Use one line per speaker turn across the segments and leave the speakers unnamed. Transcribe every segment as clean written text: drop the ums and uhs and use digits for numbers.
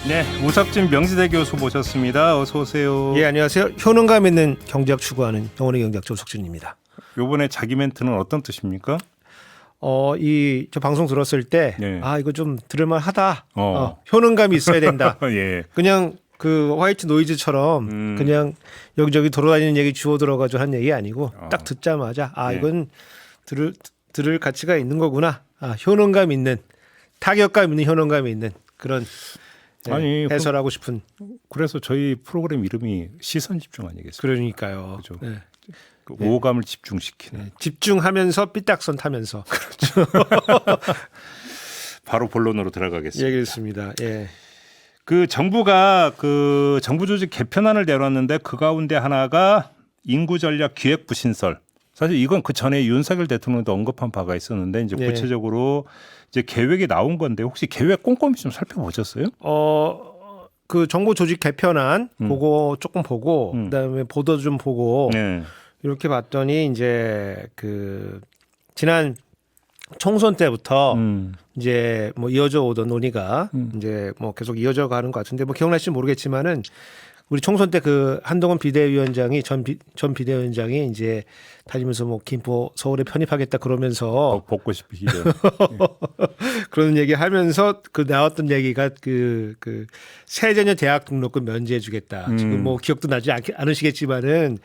네, 우석진 명지대 교수 모셨습니다. 어서 오세요.
예, 안녕하세요. 효능감 있는 경제학 추구하는 영혼의 경제학자 우석진입니다.
요번에 자기 멘트는 어떤 뜻입니까?
저 방송 들었을 때,
네.
이거 좀 들을만하다. 효능감이 있어야 된다.
예.
그냥 그 화이트 노이즈처럼 그냥 여기저기 돌아다니는 얘기 주워 들어가지고 한 얘기 아니고 딱 듣자마자
네.
이건 들을 가치가 있는 거구나. 효능감 있는, 타격감 있는 효능감이 있는 그런 해설하고 싶은.
그래서 저희 프로그램 이름이 시선 집중 아니겠습니까?
그러니까요.
그죠.
네.
그 오감을 집중시키는.
네. 집중하면서 삐딱선 타면서.
바로 본론으로 들어가겠습니다.
예, 그렇습니다. 예.
그 정부가 그 정부 조직 개편안을 내놨는데 그 가운데 하나가 인구전략기획부 신설. 사실 이건 그 전에 윤석열 대통령도 언급한 바가 있었는데 이제 구체적으로 이제 계획이 나온 건데 혹시 계획 꼼꼼히 좀 살펴보셨어요?
그 정부 조직 개편안 그거 조금 보고 그다음에 보도 좀 보고 이렇게 봤더니 이제 그 지난 총선 때부터 이제 뭐 이어져 오던 논의가 이제 뭐 계속 이어져 가는 것 같은데 뭐 기억나실지 모르겠지만은 우리 총선 때 그 한동훈 비대위원장이 전 비대위원장이 이제 다니면서 뭐 김포 서울에 편입하겠다 그러면서
복고 싶으시죠.
그런 얘기 하면서 그 나왔던 얘기가 그 세자녀 대학 등록금 면제해주겠다. 지금 뭐 기억도 나지 않으시겠지만은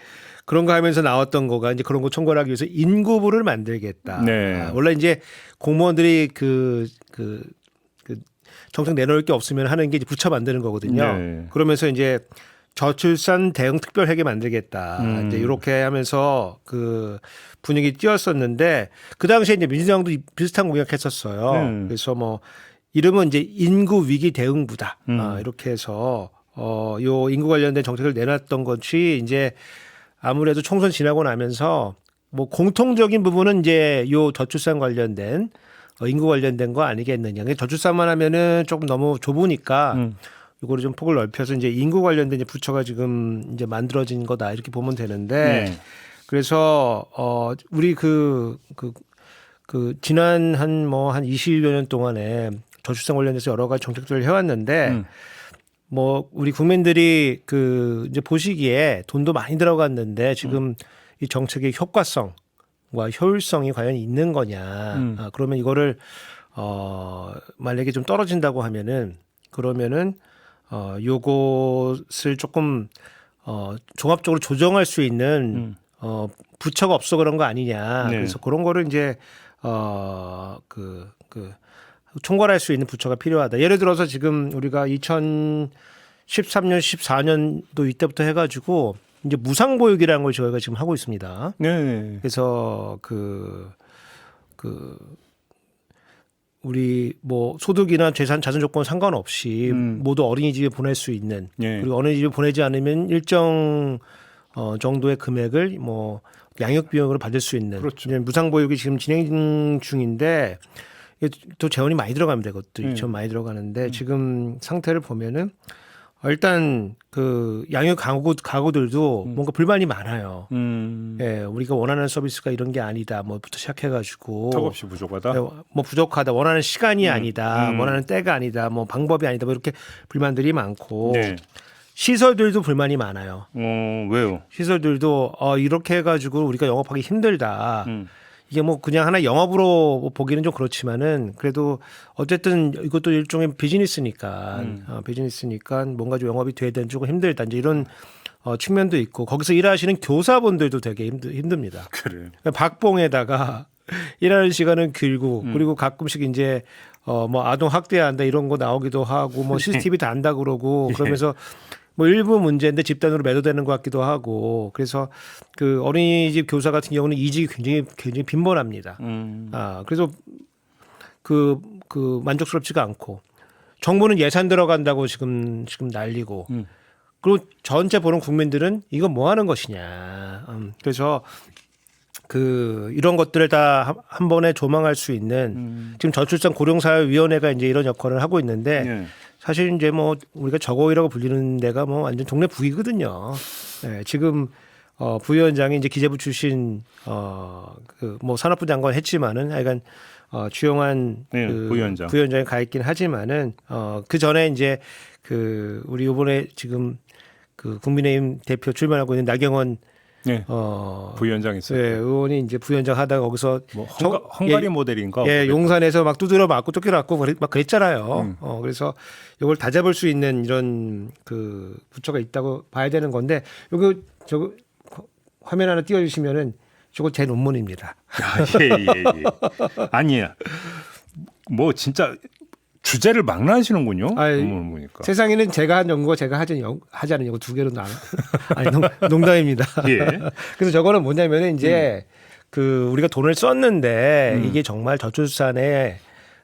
그런 거 하면서 나왔던 거가 이제 그런 거 총괄하기 위해서 인구부를 만들겠다.
네.
원래 이제 공무원들이 그 정책 내놓을 게 없으면 하는 게 이제 부처 만드는 거거든요.
네.
그러면서 이제 저출산 대응 특별회계 만들겠다. 이제 이렇게 하면서 그 분위기 띄었었는데 그 당시에 이제 민주당도 비슷한 공약했었어요. 그래서 뭐 이름은 이제 인구 위기 대응부다. 이렇게 해서 요 인구 관련된 정책을 내놨던 것이 이제 아무래도 총선 지나고 나면서 뭐 공통적인 부분은 이제 요 저출산 관련된 인구 관련된 거 아니겠느냐. 저출산만 하면은 조금 너무 좁으니까 이거를 좀 폭을 넓혀서 이제 인구 관련된 이제 부처가 지금 이제 만들어진 거다 이렇게 보면 되는데 그래서 우리 그 지난 한 20여 년 동안에 저출산 관련해서 여러 가지 정책들을 해왔는데 뭐 우리 국민들이 그 이제 보시기에 돈도 많이 들어갔는데 지금 이 정책의 효과성과 효율성이 과연 있는 거냐. 그러면 이거를 만약에 좀 떨어진다고 하면은 그러면은 요것을 조금 종합적으로 조정할 수 있는 부처가 없어 그런 거 아니냐. 그래서 그런 거를 이제 총괄할 수 있는 부처가 필요하다. 예를 들어서 지금 우리가 2013년, 14년도 이때부터 해가지고 이제 무상보육이라는 걸 저희가 지금 하고 있습니다.
네.
그래서 우리 뭐 소득이나 자산 조건 상관없이 모두 어린이집에 보낼 수 있는 그리고 어린이집에 보내지 않으면 일정 정도의 금액을 뭐 양육 비용으로 받을 수 있는 무상보육이 지금 진행 중인데 또 재원이 많이 들어갑니다. 이것도 좀 많이 들어가는데 지금 상태를 보면은 일단 그 양육 가구들도 뭔가 불만이 많아요. 예, 우리가 원하는 서비스가 이런 게 아니다. 뭐부터 시작해가지고
턱없이 부족하다.
뭐 부족하다. 원하는 시간이 아니다. 원하는 때가 아니다. 뭐 방법이 아니다. 뭐 이렇게 불만들이 많고 시설들도 불만이 많아요.
왜요?
시설들도 이렇게 해가지고 우리가 영업하기 힘들다. 이게 뭐 그냥 하나 영업으로 보기는 좀 그렇지만은 그래도 어쨌든 이것도 일종의 비즈니스니까 뭔가 좀 영업이 돼야 되는 조금 힘들다. 이제 이런 측면도 있고 거기서 일하시는 교사분들도 되게 힘듭니다.
그래요.
박봉에다가 일하는 시간은 길고 그리고 가끔씩 이제 뭐 아동 학대한다 이런 거 나오기도 하고 뭐 CCTV 다 안다 그러고 그러면서 뭐 일부 문제인데 집단으로 매도되는 것 같기도 하고 그래서 그 어린이집 교사 같은 경우는 이직이 굉장히 빈번합니다. 그래서 그 만족스럽지가 않고 정부는 예산 들어간다고 지금 난리고 그리고 전체 보는 국민들은 이거 뭐 하는 것이냐. 그래서 이런 것들을 다 한 번에 조망할 수 있는 지금 저출산 고령사회위원회가 이제 이런 역할을 하고 있는데 사실 이제 뭐 우리가 저고위라고 불리는 데가 뭐 완전 동네 북이거든요. 지금 부위원장이 이제 기재부 출신 뭐 산업부 장관 했지만은 하여간 주영한
부위원장이
가 있긴 하지만은 그 전에 이제 그 우리 이번에 지금 그 국민의힘 대표 출마하고 있는 나경원
네. 부위원장 있어요.
네, 의원이 이제 부위원장 하다가 거기서
뭐 헝가리 모델인가?
예, 용산에서 막 두드려 맞고 쫓겨났고 막 그랬잖아요. 그래서 이걸 다 잡을 수 있는 이런 그 부처가 있다고 봐야 되는 건데 여기 저거 화면 하나 띄워주시면은 저거 제 논문입니다.
예. 아니야. 뭐 진짜 주제를 막 나시는군요. 논문을 보니까.
세상에는 제가 한 연구가 제가 하지 않은 연구 두 개로 아니 농담입니다.
예.
그래서 저거는 뭐냐면은 이제 그 우리가 돈을 썼는데 이게 정말 저출산에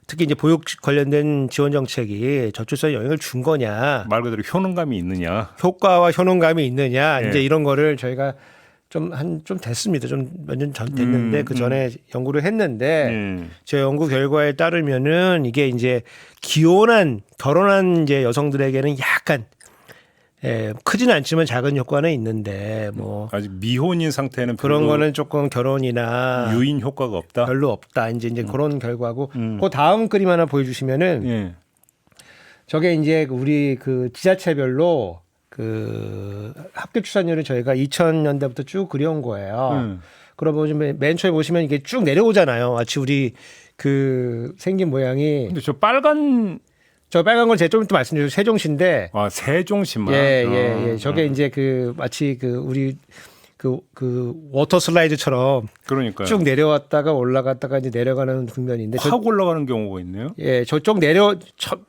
특히 이제 보육 관련된 지원 정책이 저출산에 영향을 준 거냐,
말 그대로 효능감이 있느냐,
효과와 효능감이 있느냐,
예.
이제 이런 거를 저희가 좀 됐습니다. 좀 몇 년 전 됐는데 그 전에 연구를 했는데 제 연구 결과에 따르면은 이게 이제 결혼한 이제 여성들에게는 약간 크지는 않지만 작은 효과는 있는데 뭐
아직 미혼인 상태는
그런 거는 조금 결혼이나
유인 효과가 없다.
별로 없다. 이제 그런 결과고 그 다음 그림 하나 보여주시면은
예.
저게 이제 우리 그 지자체별로 그 합계 출산율을 저희가 2000년대부터 쭉 그려온 거예요. 그러면 맨 처음에 보시면 이게 쭉 내려오잖아요. 마치 우리 그 생긴 모양이.
근데 저 빨간
걸 제가 좀 이따 말씀드릴 세종시인데.
세종시만.
예. 저게 이제 그 마치 그 우리 그 워터 슬라이드처럼
그러니까요.
쭉 내려왔다가 올라갔다가 이제 내려가는 국면인데
확 올라가는 경우가 있네요.
예, 저쪽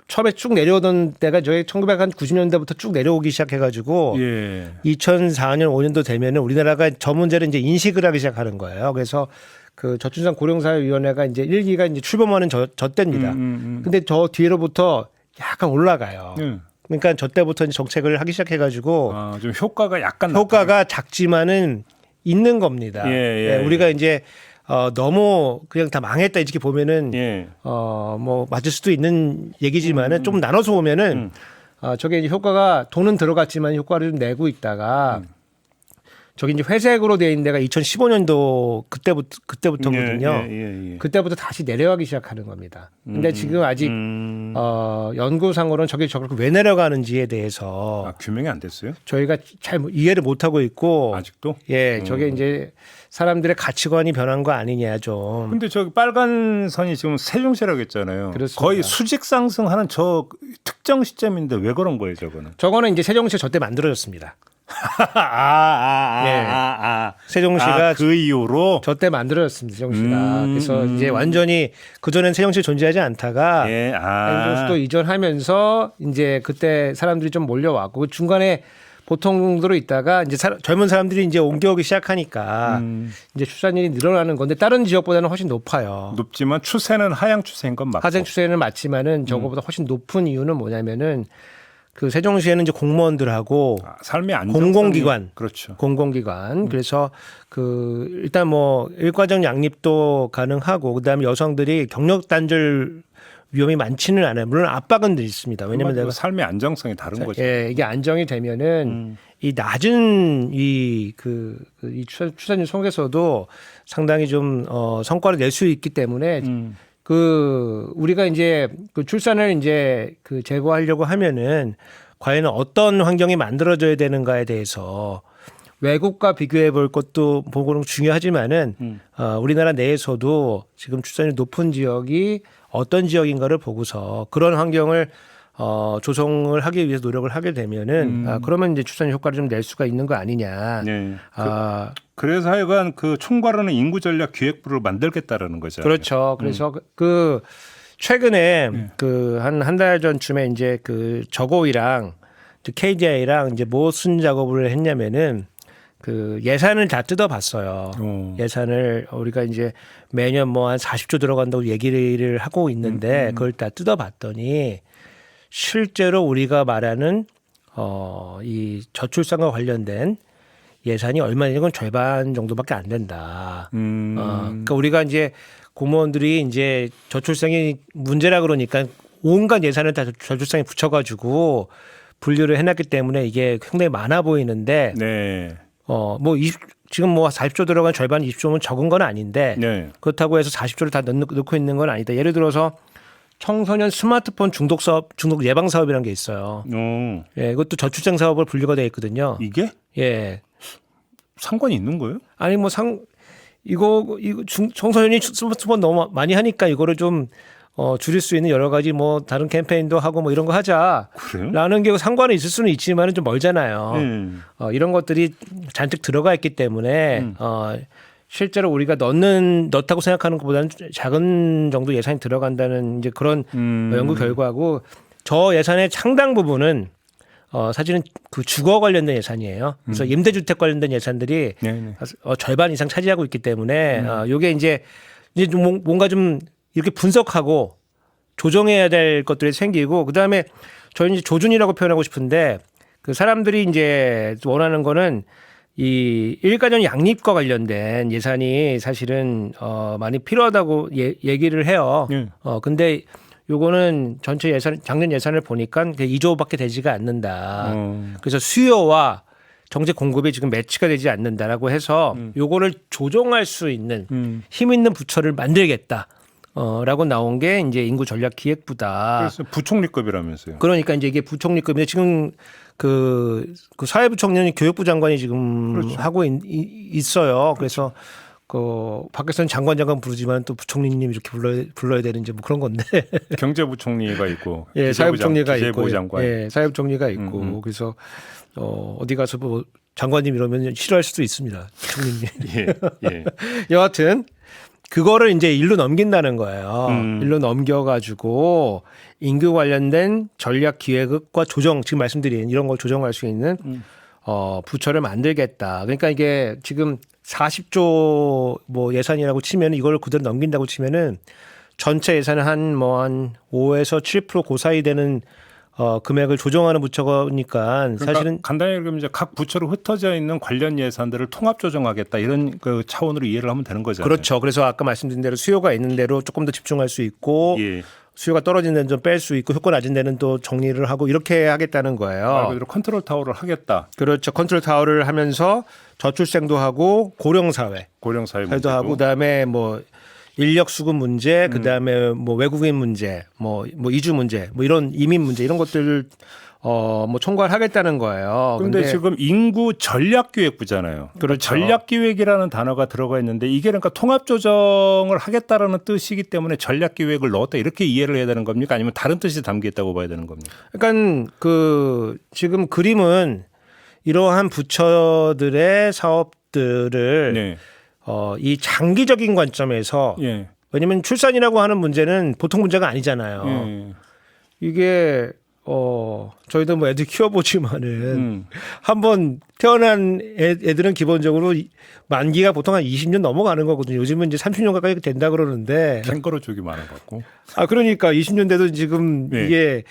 처음에 쭉 내려오던 때가 저희 1990년대부터 쭉 내려오기 시작해가지고 2004년 5년도 되면은 우리나라가 저 문제를 이제 인식을 하기 시작하는 거예요. 그래서 그 저출산 고령사회위원회가 이제 1기가 이제 출범하는 저 때입니다. 근데 저 뒤로부터 약간 올라가요. 그러니까 저 때부터 이제 정책을 하기 시작해가지고
좀 효과가 약간
작지만은 있는 겁니다. 우리가 이제 너무 그냥 다 망했다 이렇게 보면은 뭐 맞을 수도 있는 얘기지만은 좀 나눠서 보면은 저게 이제 효과가 돈은 들어갔지만 효과를 좀 내고 있다가 저기 이제 회색으로 돼 있는 데가 2015년도 그때부터거든요. 그때부터 다시 내려가기 시작하는 겁니다. 근데 지금 아직 연구상으로는 저게 왜 내려가는지에 대해서
규명이 안 됐어요?
저희가 잘 이해를 못 하고 있고
아직도?
예, 저게 이제 사람들의 가치관이 변한 거 아니냐 좀.
근데 저기 빨간 선이 지금 세종시라고 했잖아요.
그렇습니다.
거의 수직 상승하는 저 특정 시점인데 왜 그런 거예요, 저거는?
저거는 이제 세종시가 저때 만들어졌습니다. 세종시가
그 이후로
저때 만들어졌습니다. 세종시가. 그래서 이제 완전히 그전엔 세종시 존재하지 않다가 행정수도 이전하면서 이제 그때 사람들이 좀 몰려왔고 그 중간에 보통 정도로 있다가 이제 젊은 사람들이 이제 옮겨오기 시작하니까 이제 출산율이 늘어나는 건데 다른 지역보다는 훨씬 높아요.
높지만 추세는 하향 추세인 건 맞고.
하향 추세는 맞지만은 저거보다 훨씬 높은 이유는 뭐냐면은 그 세종시에는 이제 공무원들하고
삶의
공공기관,
그렇죠.
공공기관. 그래서 그 일단 뭐 일과적 양립도 가능하고 그다음에 여성들이 경력 단절 위험이 많지는 않아요. 물론 압박은 있습니다. 왜냐하면 내가
삶의 안정성이 다른 거죠.
예, 이게 안정이 되면은 이 낮은 이 출산율 속에서도 상당히 좀 성과를 낼 수 있기 때문에. 그 우리가 이제 그 출산을 이제 그 제고하려고 하면은 과연 어떤 환경이 만들어져야 되는가에 대해서 외국과 비교해 볼 것도 보고는 중요하지만은 우리나라 내에서도 지금 출산율이 높은 지역이 어떤 지역인가를 보고서 그런 환경을 조성을 하기 위해서 노력을 하게 되면은 그러면 이제 출산 효과를 좀 낼 수가 있는 거 아니냐.
그래서 하여간 그 총괄하는 인구전략기획부를 만들겠다라는 거죠.
그렇죠. 그래서 그 최근에 그 한 달 전쯤에 이제 그 저고이랑 KDI랑 이제 무슨 작업을 했냐면은 그 예산을 다 뜯어봤어요. 예산을 우리가 이제 매년 뭐 한 40조 들어간다고 얘기를 하고 있는데 그걸 다 뜯어봤더니 실제로 우리가 말하는 이 저출산과 관련된 예산이 얼마냐는 건 절반 정도밖에 안 된다. 그러니까 우리가 이제 공무원들이 이제 저출산이 문제라 그러니까 온갖 예산을 다 저출산에 붙여가지고 분류를 해놨기 때문에 이게 상당히 많아 보이는데 뭐 지금 뭐 40조 들어간 절반 20조면 적은 건 아닌데 그렇다고 해서 40조를 다 넣고 있는 건 아니다. 예를 들어서 청소년 스마트폰 중독 예방 사업이라는 게 있어요. 예, 이것도 저출생 사업을 분류가 되어 있거든요.
이게
예.
상관이 있는 거예요?
아니 뭐 이거 청소년이 스마트폰 너무 많이 하니까 이거를 좀 줄일 수 있는 여러 가지 뭐 다른 캠페인도 하고 뭐 이런 거 하자라는 게 상관이 있을 수는 있지만은 좀 멀잖아요. 이런 것들이 잔뜩 들어가 있기 때문에 실제로 우리가 넣다고 생각하는 것보다는 작은 정도 예산이 들어간다는 이제 그런 연구 결과고, 저 예산의 상당 부분은 사실은 그 주거 관련된 예산이에요. 그래서 임대주택 관련된 예산들이 절반 이상 차지하고 있기 때문에 요게 이제 뭔가 좀 이렇게 분석하고 조정해야 될 것들이 생기고, 그다음에 저희는 이제 조준이라고 표현하고 싶은데, 그 사람들이 이제 원하는 거는 이 일가정 양립과 관련된 예산이 사실은 많이 필요하다고 얘기를 해요. 근데 요거는 전체 작년 예산을 보니까 2조밖에 되지가 않는다. 그래서 수요와 정책 공급이 지금 매치가 되지 않는다라고 해서 요거를 조정할 수 있는 힘 있는 부처를 만들겠다. 라고 나온 게 이제 인구전략기획부다.
그래서 부총리급이라면서요.
그러니까 이제 이게 부총리급인데 지금 그 사회부총리는 교육부 장관이 지금
그렇죠.
하고 있어요. 그래서 그 밖에서는 장관 부르지만 또 부총리님 이렇게 불러야 되는 이제 뭐 그런 건데.
경제부총리가 있고,
예, 사회부총리가 있고,
장관.
예, 사회부총리가 있고, 그래서 어디 가서 뭐 장관님 이러면 싫어할 수도 있습니다. 부총리님.
예.
여하튼. 그거를 이제 일로 넘긴다는 거예요. 일로 넘겨가지고 인구 관련된 전략 기획과 조정, 지금 말씀드린 이런 걸 조정할 수 있는 부처를 만들겠다. 그러니까 이게 지금 40조 뭐 예산이라고 치면 이걸 그대로 넘긴다고 치면은 전체 예산은 한 5에서 7% 그 사이 되는 금액을 조정하는 부처니까
그러니까
사실은
간단히 얘기하면 이제 각 부처로 흩어져 있는 관련 예산들을 통합 조정하겠다, 이런 그 차원으로 이해를 하면 되는 거잖아요.
그렇죠. 그래서 아까 말씀드린 대로 수요가 있는 대로 조금 더 집중할 수 있고,
예.
수요가 떨어진 데는 좀 뺄 수 있고, 효과 낮은 데는 또 정리를 하고 이렇게 하겠다는 거예요.
말 그대로 컨트롤 타워를 하겠다.
그렇죠. 컨트롤 타워를 하면서 저출생도 하고 고령사회도 하고, 그다음에 뭐 인력 수급 문제, 그다음에 뭐 외국인 문제, 뭐 이주 문제, 뭐 이런 이민 문제, 이런 것들을 뭐 총괄하겠다는 거예요.
그런데 지금 인구 전략기획부잖아요.
그렇죠.
전략기획이라는 단어가 들어가 있는데 이게 그러니까 통합 조정을 하겠다라는 뜻이기 때문에 전략기획을 넣었다, 이렇게 이해를 해야 되는 겁니까? 아니면 다른 뜻이 담겨 있다고 봐야 되는 겁니까?
그러니까 그 지금 그림은 이러한 부처들의 사업들을
네.
이 장기적인 관점에서,
예.
왜냐하면 출산이라고 하는 문제는 보통 문제가 아니잖아요. 이게 저희도 뭐 애들 키워보지만은 한번 태어난 애들은 기본적으로 만기가 보통 한 20년 넘어가는 거거든요. 요즘은 이제 30년 가까이 된다 그러는데.
캥거루 쪽이 많아갖고.
그러니까 20년 돼도 지금 이게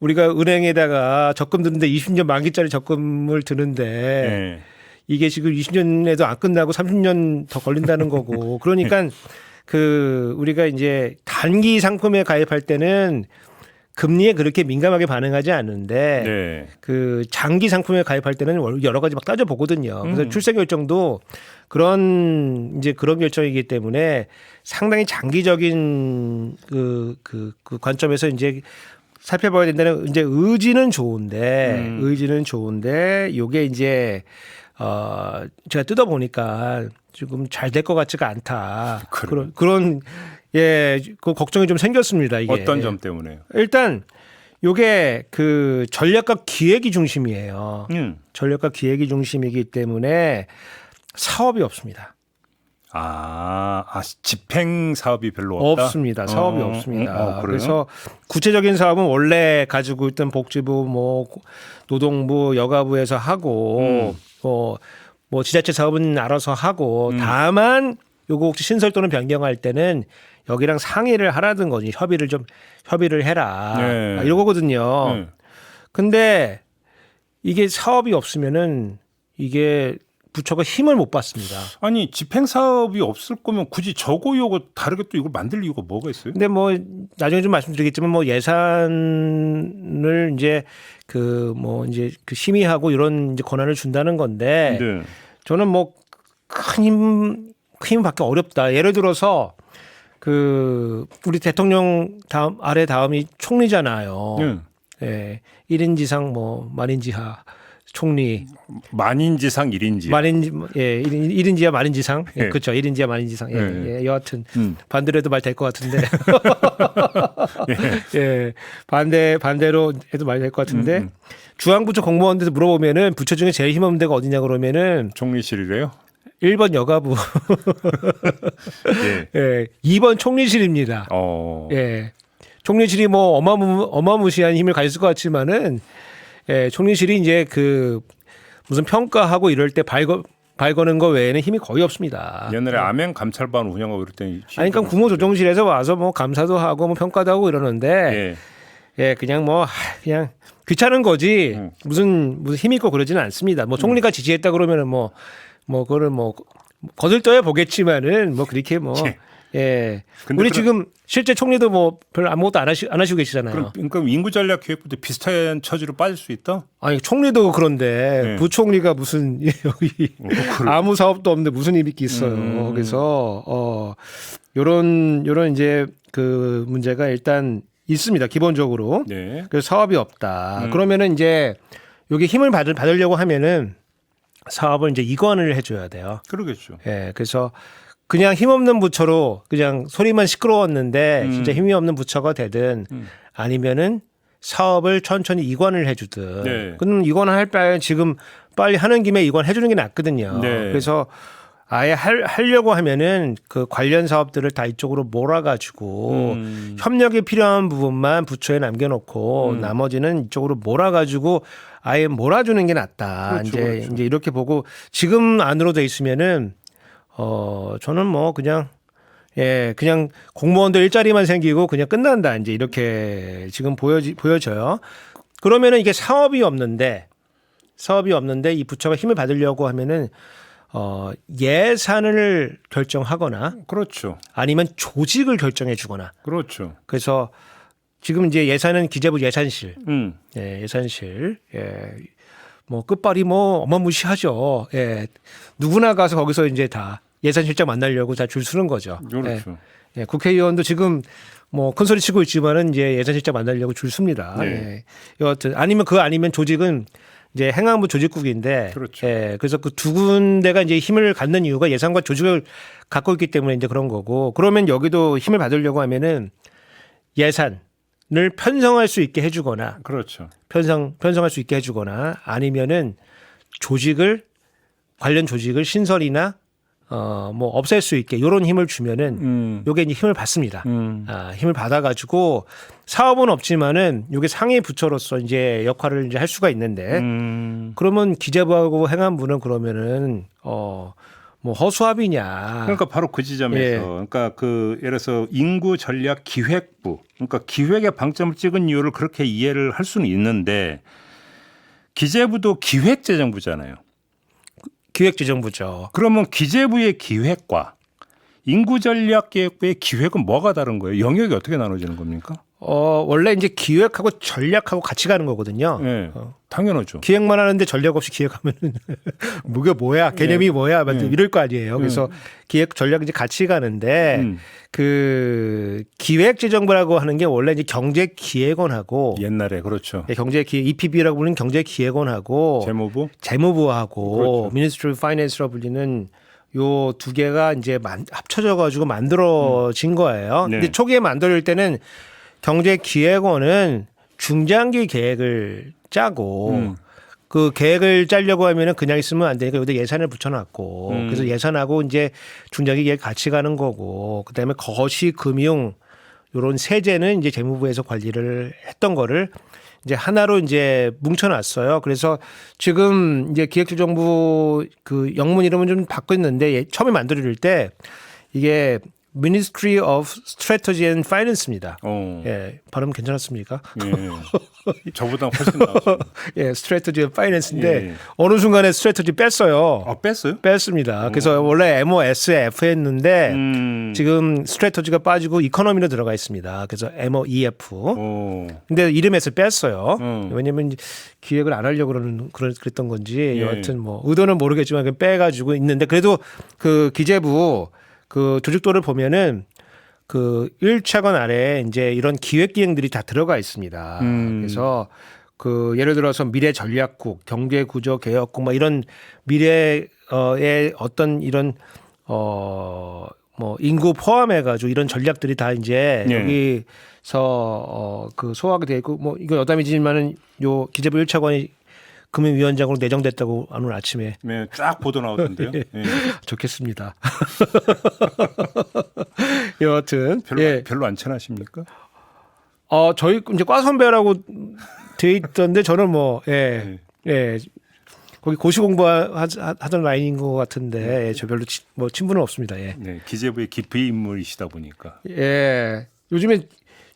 우리가 은행에다가 적금 드는데 20년 만기짜리 적금을 드는데 이게 지금 20년에도 안 끝나고 30년 더 걸린다는 거고. 그러니까 우리가 이제 단기 상품에 가입할 때는 금리에 그렇게 민감하게 반응하지 않는데 그 장기 상품에 가입할 때는 여러 가지 막 따져보거든요. 그래서 출생 결정도 그런 결정이기 때문에 상당히 장기적인 그 관점에서 이제 살펴봐야 된다는 이제 의지는 좋은데 요게 이제 제가 뜯어보니까 지금 잘 될 것 같지가 않다. 그런 그 걱정이 좀 생겼습니다. 이게
어떤 점 때문에요?
일단 요게 그 전략과 기획이 중심이에요. 전략과 기획이 중심이기 때문에 사업이 없습니다.
집행 사업이 별로 없다?
없습니다. 사업이 없습니다. 그래서 구체적인 사업은 원래 가지고 있던 복지부, 뭐 노동부, 여가부에서 하고, 뭐 지자체 사업은 알아서 하고, 다만 요거 혹시 신설 또는 변경할 때는 여기랑 상의를 하라는 거지. 협의를 해라. 이러거든요. 근데 이게 사업이 없으면은 이게 부처가 힘을 못 받습니다.
아니, 집행 사업이 없을 거면 굳이 저거 요거 다르게 또 이걸 만들 이유가 뭐가 있어요?
근데 뭐 나중에 좀 말씀드리겠지만 뭐 예산을 이제 그 심의하고 이런 이제 권한을 준다는 건데 저는 뭐 큰 힘 받기 어렵다. 예를 들어서 우리 대통령 다음이 총리잖아요. 예. 1인지상 뭐 만인지하 총리
만인지상 1인지.
1인지하 만인지상. 예,
예.
그렇죠. 1인지하 만인지상. 예. 예. 여하튼 반대로 해도 말 될 것 같은데. 예. 반대로 해도 말 될 것 같은데. 중앙부처 공무원들도 물어보면은 부처 중에 제일 힘없는 데가 어디냐 그러면은
총리실이래요.
1번 여가부.
예.
예. 2번 총리실입니다. 예. 총리실이 뭐 어마무시한 힘을 가졌을 것 같지만은 예, 총리실이 이제 무슨 평가하고 이럴 때 발거는 거 외에는 힘이 거의 없습니다.
옛날에 암행 감찰반 운영하고 이럴 때.
아니, 그러니까 국무조정실에서 와서 뭐 감사도 하고 뭐 평가도 하고 이러는데 예, 그냥 귀찮은 거지 무슨 힘이 있고 그러지는 않습니다. 뭐 총리가 지지했다 그러면은 뭐 그거를 거들떠야 보겠지만은 뭐 그렇게 예. 우리 지금 실제 총리도 뭐 별 아무것도 안 하시고 계시잖아요.
그럼 인구 전략 기획부도 비슷한 처지로 빠질 수 있다?
아니, 총리도 그런데 부총리가 무슨 여기 아무 사업도 없는데 무슨 힘이 있어요. 그래서 요런 이제 문제가 일단 있습니다. 기본적으로.
네.
그래서 사업이 없다. 그러면은 이제 여기 힘을 받으려고 하면은 사업을 이제 이관을 해줘야 돼요.
그러겠죠.
예. 그래서 그냥 힘없는 부처로 그냥 소리만 시끄러웠는데 진짜 힘이 없는 부처가 되든 아니면은 사업을 천천히 이관을 해주든.
네.
그럼 이관을 할 바에 지금 빨리 하는 김에 이관해주는 게 낫거든요.
네.
그래서 아예 하려고 하면은 관련 사업들을 다 이쪽으로 몰아가지고 협력이 필요한 부분만 부처에 남겨놓고 나머지는 이쪽으로 몰아가지고 아예 몰아주는 게 낫다.
그렇죠,
이제 이렇게 보고 지금 안으로 돼 있으면은 저는 뭐 그냥 그냥 공무원들 일자리만 생기고 그냥 끝난다. 이제 이렇게 지금 보여져요. 그러면은 이게 사업이 없는데 이 부처가 힘을 받으려고 하면은 예산을 결정하거나
그렇죠.
아니면 조직을 결정해 주거나.
그렇죠.
그래서 지금 이제 예산은 기재부 예산실.
예.
예산실. 뭐 끝발이 뭐 어마무시하죠. 누구나 가서 거기서 이제 다 예산실장 만나려고 다 줄 서는 거죠.
그렇죠.
국회의원도 지금 뭐 큰 소리 치고 있지만은 이제 예산실장 만나려고 줄 섭니다. 여하튼 아니면 조직은 이제 행안부 조직국인데,
그렇죠.
그래서 그 두 군데가 이제 힘을 갖는 이유가 예산과 조직을 갖고 있기 때문에 이제 그런 거고, 그러면 여기도 힘을 받으려고 하면은 예산을 편성할 수 있게 해주거나,
그렇죠.
편성할 수 있게 해주거나, 아니면은 관련 조직을 신설이나 뭐 없앨 수 있게 요런 힘을 주면은 요게 이제 힘을 받습니다. 힘을 받아가지고 사업은 없지만은 요게 상위 부처로서 이제 역할을 이제 할 수가 있는데 그러면 기재부하고 행안부는 그러면은 뭐 허수아비냐.
그러니까 바로 그 지점에서 그러니까 예를 들어서 인구 전략 기획부 그러니까 기획에 방점을 찍은 이유를 그렇게 이해를 할 수는 있는데 기재부도 기획재정부잖아요.
기획재정부죠.
그러면 기재부의 기획과 인구전략기획부의 기획은 뭐가 다른 거예요? 영역이 어떻게 나눠지는 겁니까?
원래 이제 기획하고 전략하고 같이 가는 거거든요.
네, 당연하죠.
기획만 하는데 전략 없이 기획하면은 뭐가 뭐야, 개념이 뭐야, 이럴 거 아니에요. 그래서 기획 전략 이제 같이 가는데 기획재정부라고 하는 게 원래 이제 경제기획원하고
옛날에 그렇죠.
EPB라고 부르는 경제기획원하고 재무부하고
그렇죠.
Ministry of Finance라고 불리는 요 두 개가 이제 합쳐져 가지고 만들어진 거예요. 근데 초기에 만들 때는 경제기획원은 중장기 계획을 짜고 그 계획을 짜려고 하면은 그냥 있으면 안 되니까 여기다 예산을 붙여놨고 그래서 예산하고 이제 중장기 계획 같이 가는 거고 그다음에 거시 금융 요런 세제는 이제 재무부에서 관리를 했던 거를 이제 하나로 이제 뭉쳐놨어요. 그래서 지금 이제 기획재정부 영문 이름은 좀 바꿨는데 처음에 만들 때 이게 Ministry of Strategy and Finance입니다. 발음 괜찮았습니까?
저보다 훨씬 나았어요.
Strategy and Finance인데 어느 순간에 Strategy 뺐어요.
뺐어요?
뺐습니다. 그래서 원래 MOSF 했는데 지금 Strategy가 빠지고 이코노미로 들어가 있습니다. 그래서 MOEF. 근데 이름에서 뺐어요. 왜냐하면 기획을 안 하려고 그랬던 건지 여하튼 뭐 의도는 모르겠지만 그냥 빼가지고 있는데 그래도 그 기재부 그 조직도를 보면은 그 1차관 아래에 이제 이런 기획 기능들이 다 들어가 있습니다. 그래서 그 예를 들어서 미래 전략국, 경제 구조 개혁국 뭐 이런 미래의 어떤 이런 뭐 인구 포함해 가지고 이런 전략들이 다 이제 여기서 그 소화가 되어 있고 뭐 이건 여담이지만은 요 기재부 1차관이 금융위원장으로 내정됐다고 오늘 아침에
네, 쫙 보도 나오던데요. 네.
좋겠습니다. 여하튼
별로 안 친하십니까?
저희 이제 과 선배라고 돼 있던데 저는 뭐 거기 고시 공부하던 라인인 것 같은데 저 별로 뭐 친분은 없습니다. 예.
네, 기재부의 기피 인물이시다 보니까.
예. 요즘에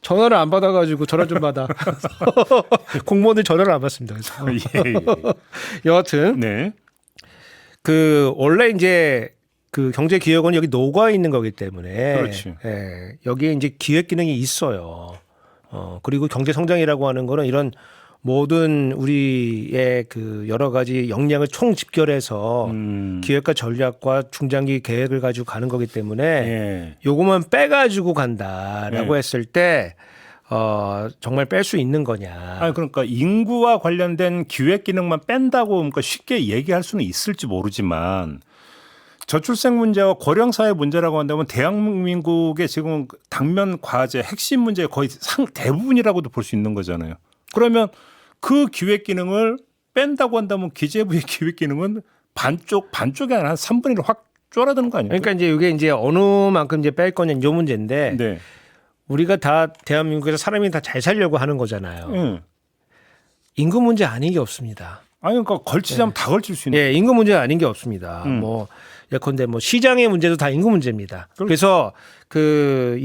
전화를 안 받아가지고 전화 좀 받아. 공무원들 전화를 안 받습니다. 그래서.
예.
여하튼
네.
그 원래 이제 그 경제기획원이 여기 녹아 있는 거기 때문에
그렇지.
여기에 이제 기획 기능이 있어요. 그리고 경제 성장이라고 하는 거는 이런 모든 우리의 그 여러 가지 역량을 총 집결해서 기획과 전략과 중장기 계획을 가지고 가는 거기 때문에 요것만 빼가지고 간다라고 했을 때 정말 뺄 수 있는 거냐.
아니 그러니까 인구와 관련된 기획 기능만 뺀다고 그러니까 쉽게 얘기할 수는 있을지 모르지만 저출생 문제와 고령 사회 문제라고 한다면 대한민국의 지금 당면 과제 핵심 문제의 거의 대부분이라고도 볼 수 있는 거잖아요. 그러면 그 기획 기능을 뺀다고 한다면 기재부의 기획 기능은 반쪽이 아니라 한 3분의 1을 확 쪼라드는 거 아니에요?
그러니까 이제 이게 이제 어느 만큼 이제 뺄 거냐 이 문제인데
네.
우리가 다 대한민국에서 사람이 다 잘 살려고 하는 거잖아요. 인구 문제 아닌 게 없습니다.
아니 그러니까 걸치자면 다 걸칠 수 있는.
인구 문제 아닌 게 없습니다. 뭐 예컨대 뭐 시장의 문제도 다 인구 문제입니다. 그래서 그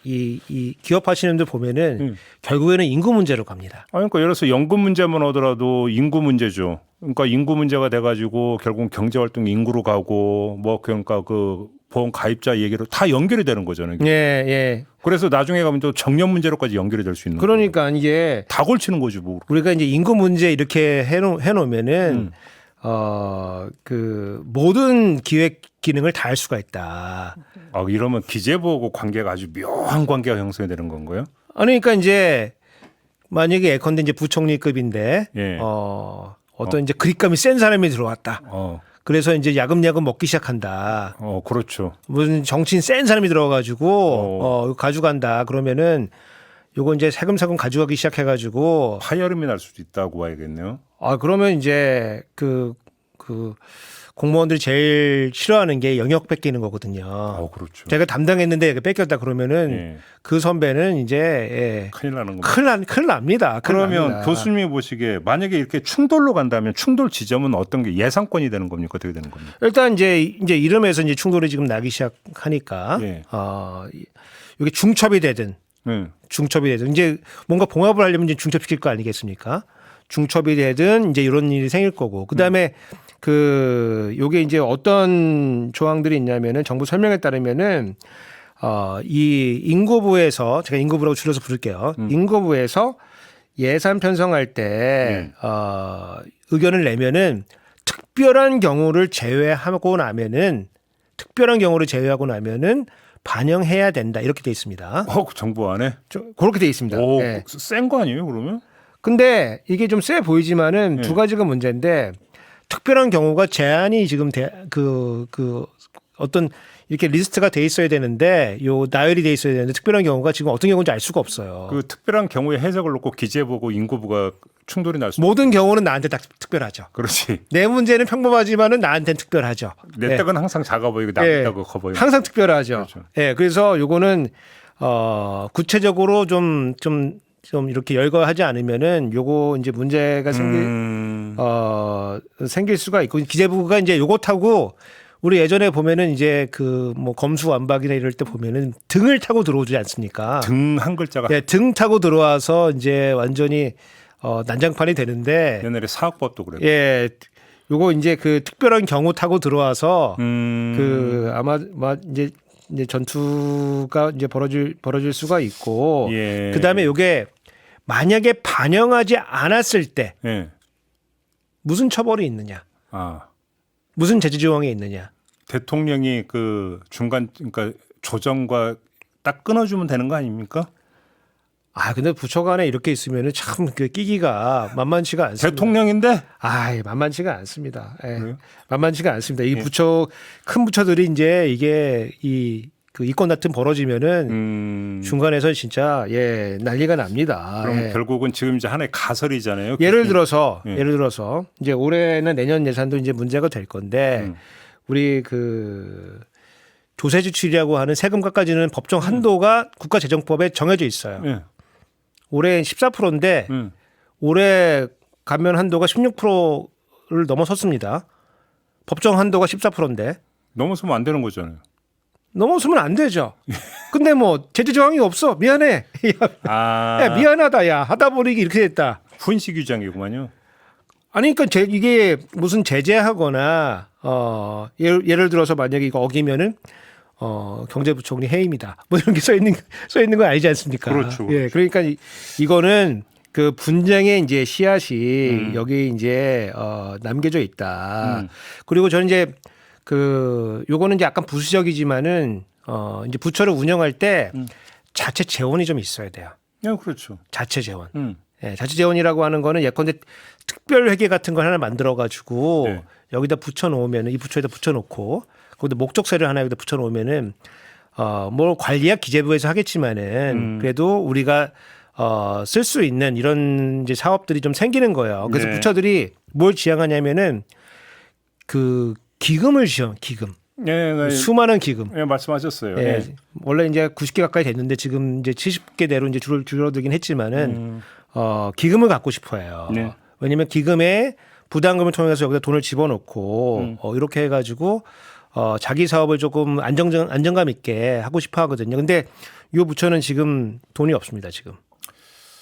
이 기업하시는 분들 보면은 결국에는 인구 문제로 갑니다.
아니 그러니까 예를 들어서 연금 문제만 하더라도 인구 문제죠. 그러니까 인구 문제가 돼가지고 결국 경제 활동 인구로 가고 뭐 그러니까 그 보험 가입자 얘기로 다 연결이 되는 거잖아요.
예.
그래서 나중에 가면 또 정년 문제로까지 연결이 될 수 있는.
그러니까 이게
다 걸치는 거지 뭐.
우리가 이제 인구 문제 이렇게 해놓으면은 그 모든 기획 기능을 다 할 수가 있다.
이러면 기재부하고 관계가 아주 묘한 관계가 형성이 되는 건가요?
아니 그러니까 이제 만약에 예컨대 이제 부총리급인데 어떤 이제 그립감이 센 사람이 들어왔다. 그래서 이제 야금야금 먹기 시작한다.
그렇죠.
무슨 정치인 센 사람이 들어가지고 가져간다. 그러면은 요거 이제 세금세금 가져가기 시작해가지고
파열음이 날 수도 있다고 봐야겠네요.
그러면 이제 그 공무원들이 제일 싫어하는 게 영역 뺏기는 거거든요.
그렇죠.
제가 담당했는데 뺏겼다 그러면은 그 선배는 이제
큰일 나는 겁니다.
큰일 납니다.
그러면
납니다.
교수님이 보시기에 만약에 이렇게 충돌로 간다면 충돌 지점은 어떤 게 예상권이 되는 겁니까? 어떻게 되는 겁니까?
일단 이제 이름에서 이제 충돌이 지금 나기 시작하니까 이게 중첩이 되든 이제 뭔가 봉합을 하려면 이제 중첩시킬 거 아니겠습니까? 중첩이 되든 이제 이런 일이 생길 거고 그다음에 요게 이제 어떤 조항들이 있냐면은 정부 설명에 따르면은 이 인구부에서 제가 인구부라고 줄여서 부를게요. 인구부에서 예산 편성할 때 의견을 내면은 특별한 경우를 제외하고 나면은 반영해야 된다 이렇게 돼 있습니다.
정부 안에?
그렇게 돼 있습니다.
센 거 아니에요 그러면?
근데 이게 좀 세 보이지만은 두 가지가 문제인데 특별한 경우가 제한이 지금 어떤 이렇게 리스트가 돼 있어야 되는데 나열이 돼 있어야 되는데 특별한 경우가 지금 어떤 경우인지 알 수가 없어요.
그 특별한 경우의 해석을 놓고 기재부고 인구부가 충돌이 날 수.
모든 경우는 나한테 딱 특별하죠.
그렇지.
내 문제는 평범하지만은 나한테는 특별하죠.
내 떡은 항상 작아 보이고 남 떡은 커 보이고.
항상 특별하죠.
그렇죠.
그래서 요거는 구체적으로 좀 이렇게 열거하지 않으면은 요거 이제 문제가 생길 수가 있고 기재부가 이제 요거 타고 우리 예전에 보면은 이제 그 뭐 검수완박이나 이럴 때 보면은 등을 타고 들어오지 않습니까?
등 한 글자가.
등 타고 들어와서 이제 완전히 난장판이 되는데
옛날에 사학법도 그랬고.
요거 이제 그 특별한 경우 타고 들어와서 그 아마 이제 전투가 이제 벌어질 수가 있고 그다음에 요게 만약에 반영하지 않았을 때 무슨 처벌이 있느냐? 무슨 제재 조항이 있느냐?
대통령이 그 중간 그러니까 조정과 딱 끊어주면 되는 거 아닙니까?
아, 근데 부처 간에 이렇게 있으면은 참 그 끼기가 만만치가 않습니다.
대통령인데?
아, 만만치가 않습니다. 예.
그래요?
만만치가 않습니다. 이
예.
부처 큰 부처들이 이제 이게 그 이권 다툼 벌어지면은 중간에서 진짜 난리가 납니다.
그럼
예.
결국은 지금 이제 하나의 가설이잖아요.
예를 들어서 이제 올해는 내년 예산도 이제 문제가 될 건데 우리 그 조세 지출이라고 하는 세금 깎아지는 법정 한도가 국가재정법에 정해져 있어요.
예.
올해 14%인데 올해 감면 한도가 16%를 넘어섰습니다. 법정 한도가 14%인데
넘어서면 안 되는 거잖아요.
넘어서면 안 되죠. 근데 뭐 제재 조항이 없어. 미안해. 야, 미안하다. 야, 하다 보니 이렇게 됐다.
훈시 규정이구만요.
아니 그러니까 이게 무슨 제재하거나 예를 들어서 만약에 이거 어기면은 경제부총리 해임이다. 뭐 이런 게 써 있는 거 아니지 않습니까?
그렇죠.
예. 그러니까 이거는 그 분쟁의 이제 씨앗이 여기 이제 남겨져 있다. 그리고 저는 이제 요거는 이제 약간 부수적이지만은 이제 부처를 운영할 때 자체 재원이 좀 있어야 돼요.
네, 그렇죠.
자체 재원. 예, 자체 재원이라고 하는 거는 예컨대 특별 회계 같은 걸 하나 만들어 가지고 여기다 붙여 놓으면은 이 부처에다 붙여 놓고 거기다 목적세를 하나 여기다 붙여 놓으면은 뭐 관리야 기재부에서 하겠지만은 그래도 우리가 쓸 수 있는 이런 이제 사업들이 좀 생기는 거예요. 그래서 부처들이 뭘 지향하냐면은 그 기금을 기금. 수많은 기금.
예, 말씀하셨어요.
예. 원래 이제 90개 가까이 됐는데 지금 이제 70개대로 이제 줄어들긴 했지만은 기금을 갖고 싶어해요.
네.
왜냐하면 기금에 부담금을 통해서 여기다 돈을 집어넣고 이렇게 해가지고 자기 사업을 조금 안정감 있게 하고 싶어하거든요. 근데 이 부처는 지금 돈이 없습니다. 지금.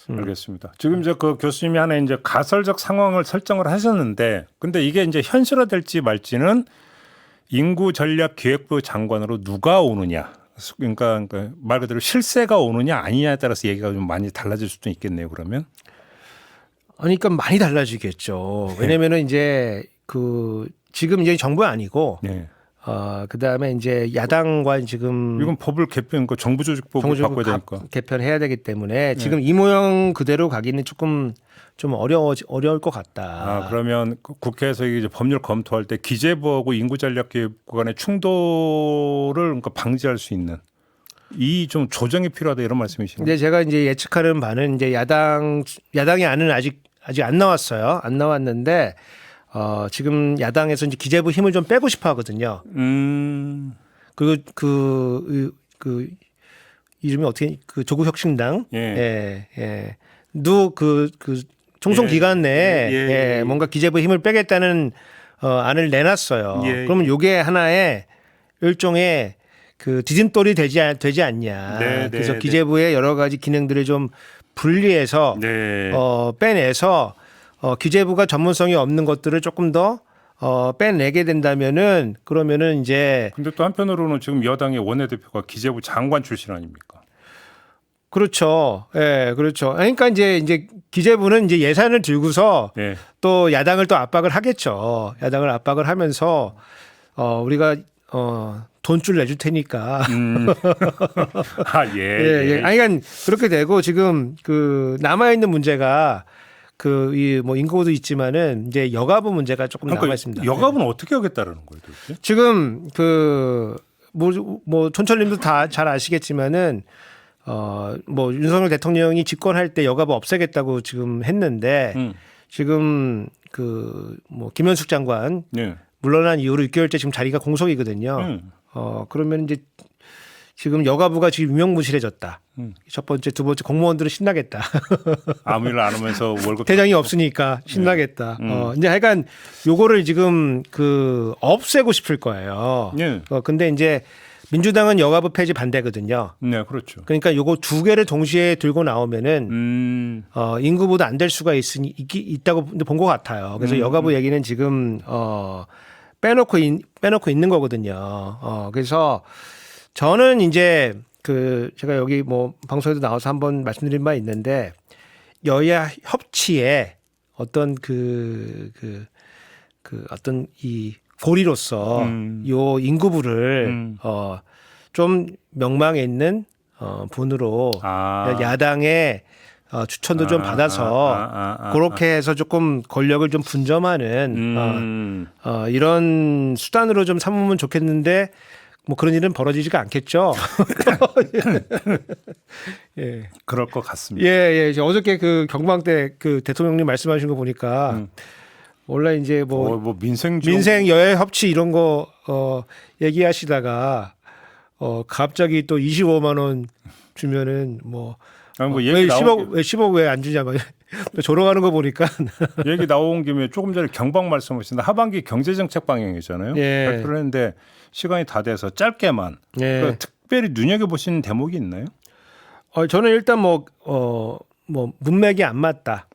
알겠습니다. 지금 이제 그 교수님이 하나 이제 가설적 상황을 설정을 하셨는데, 근데 이게 이제 현실화될지 말지는 인구전략기획부 장관으로 누가 오느냐, 그러니까 말 그대로 실세가 오느냐 아니냐에 따라서 얘기가 좀 많이 달라질 수도 있겠네요. 그러면.
아니, 그러니까 많이 달라지겠죠. 왜냐면은 이제 지금 이제 정부 아니고.
네.
그다음에 이제 야당과 지금
이건 법을 개편, 정부조직법을 바꿔야 되니까
개편해야 되기 때문에 지금 이 모양 그대로 가기는 조금 좀 어려울 것 같다.
그러면 국회에서 이제 법률 검토할 때 기재부하고 인구전략기획부 간의 충돌을 그러니까 방지할 수 있는 이 좀 조정이 필요하다 이런 말씀이신가요?
근데 제가 이제 예측하는 바는 이제 야당의 안은 아직 안 나왔어요. 안 나왔는데. 지금 야당에서 이제 기재부 힘을 좀 빼고 싶어 하거든요. 그리고 그 이름이 어떻게 조국혁신당. 도 총선 기간 내에 뭔가 기재부 힘을 빼겠다는 안을 내놨어요. 그러면 이게 하나의 일종의 그 디딤돌이 되지 않냐. 그래서 기재부의 여러 가지 기능들을 좀 분리해서 빼내서 기재부가 전문성이 없는 것들을 조금 더 빼내게 된다면은 그러면은 이제
근데 또 한편으로는 지금 여당의 원내대표가 기재부 장관 출신 아닙니까?
그렇죠. 예, 그렇죠. 그러니까 이제 기재부는 이제 예산을 들고서 또 야당을 또 압박을 하겠죠. 야당을 압박을 하면서 우리가 돈줄 내줄 테니까. 아니, 그러니까 그렇게 되고 지금 남아 있는 문제가 뭐 인구도 있지만은 이제 여가부 문제가 조금 남아 있습니다.
여가부는 어떻게 하겠다라는 거예요, 도대체?
지금 뭐 촌철님도 다 잘 아시겠지만은 뭐 윤석열 대통령이 집권할 때 여가부 없애겠다고 지금 했는데 지금 뭐 김현숙 장관 물러난 이후로 6개월째 지금 자리가 공석이거든요. 그러면 이제 지금 여가부가 지금 유명무실해졌다. 첫 번째, 두 번째 공무원들은 신나겠다.
아무 일 안 하면서 월급
대장이 없으니까 신나겠다. 이제 하여간 요거를 지금 없애고 싶을 거예요. 근데 이제 민주당은 여가부 폐지 반대거든요.
네, 그렇죠.
그러니까 요거 두 개를 동시에 들고 나오면은 인구보다 안 될 수가 있다고 본 것 같아요. 그래서 여가부 얘기는 지금 빼놓고 있는 거거든요. 그래서 저는 이제 제가 여기 뭐 방송에도 나와서 한번 말씀드린 바 있는데 여야 협치에 어떤 어떤 이 고리로서 요 인구부를 좀 명망에 있는 분으로
아.
야당의 추천도 좀 받아서 그렇게 해서 조금 권력을 좀 분점하는 이런 수단으로 좀 삼으면 좋겠는데 뭐 그런 일은 벌어지지가 않겠죠. 예.
그럴 것 같습니다.
예. 어저께 그 경방 때 그 대통령님 말씀하신 거 보니까 원래 이제 뭐
민생
여야 협치 이런 거 얘기하시다가 갑자기 또 25만 원 주면은 뭐
얘기
10억 왜 안 주냐 막 조롱하는 거 보니까
얘기 나온 김에 조금 전에 경방 말씀하신다. 하반기 경제정책 방향이잖아요.
예.
발표를 했는데 시간이 다 돼서 짧게만
예.
특별히 눈여겨 보시는 대목이 있나요?
저는 일단 뭐 문맥이 안 맞다.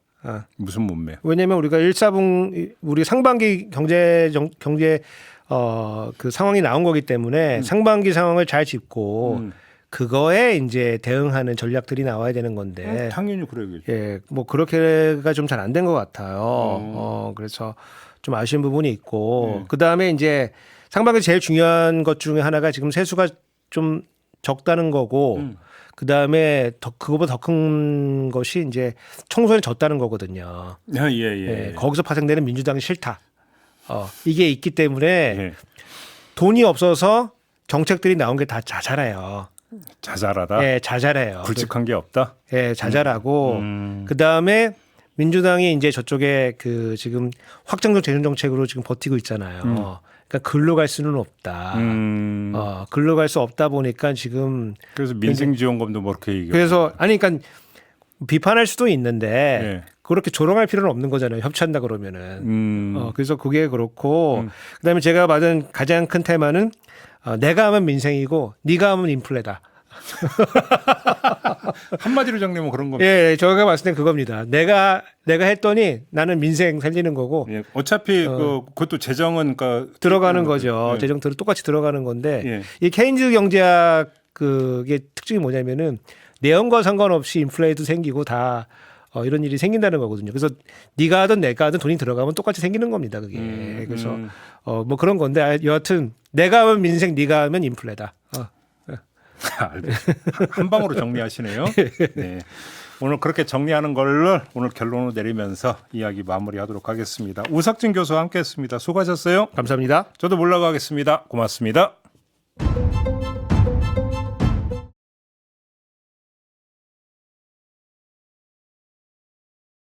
무슨 문맥?
왜냐하면 우리가 1사분 우리 상반기 경제 그 상황이 나온 거기 때문에 상반기 상황을 잘 짚고 그거에 이제 대응하는 전략들이 나와야 되는 건데
당연히 그래야겠죠.
예, 뭐 그렇게가 좀 잘 안 된 것 같아요. 그래서 좀 아쉬운 부분이 있고 그 다음에 이제 상반기 제일 중요한 것 중에 하나가 지금 세수가 좀 적다는 거고 그 다음에 그거보다 더 큰 것이 이제 총선에 졌다는 거거든요.
예.
거기서 파생되는 민주당이 싫다. 이게 있기 때문에
예.
돈이 없어서 정책들이 나온 게 다 자잘해요.
자잘하다.
예, 자잘해요.
굵직한 게 없다.
예, 자잘하고 그 다음에 민주당이 이제 저쪽에 그 지금 확장적 재정 정책으로 지금 버티고 있잖아요. 그러니까 글로 갈 수는 없다. 글로 갈 수 없다 보니까 지금
그래서 민생지원금도 뭐 그렇게 얘기해요.
그래서 아니 그러니까 비판할 수도 있는데
예.
그렇게 조롱할 필요는 없는 거잖아요. 협치한다 그러면은. 그래서 그게 그렇고 그다음에 제가 받은 가장 큰 테마는 내가 하면 민생이고 네가 하면 인플레다.
한마디로 정리하면 그런 겁니다.
예, 제가 봤을 땐 그겁니다. 내가 했더니 나는 민생 살리는 거고.
예, 어차피 그것도 재정은 그러니까
들어가는 거죠.
예.
재정들은 똑같이 들어가는 건데
예.
이 케인즈 경제학 그게 특징이 뭐냐면은 내용과 상관없이 인플레도 생기고 다 이런 일이 생긴다는 거거든요. 그래서 네가 하든 내가 하든 돈이 들어가면 똑같이 생기는 겁니다. 그게. 그래서 뭐 그런 건데 여하튼 내가 하면 민생, 네가 하면 인플레다.
한 방으로 정리하시네요. 네. 오늘 그렇게 정리하는 걸로 오늘 결론을 내리면서 이야기 마무리하도록 하겠습니다. 우석진 교수와 함께했습니다. 수고하셨어요.
감사합니다.
저도 물러가겠습니다. 고맙습니다.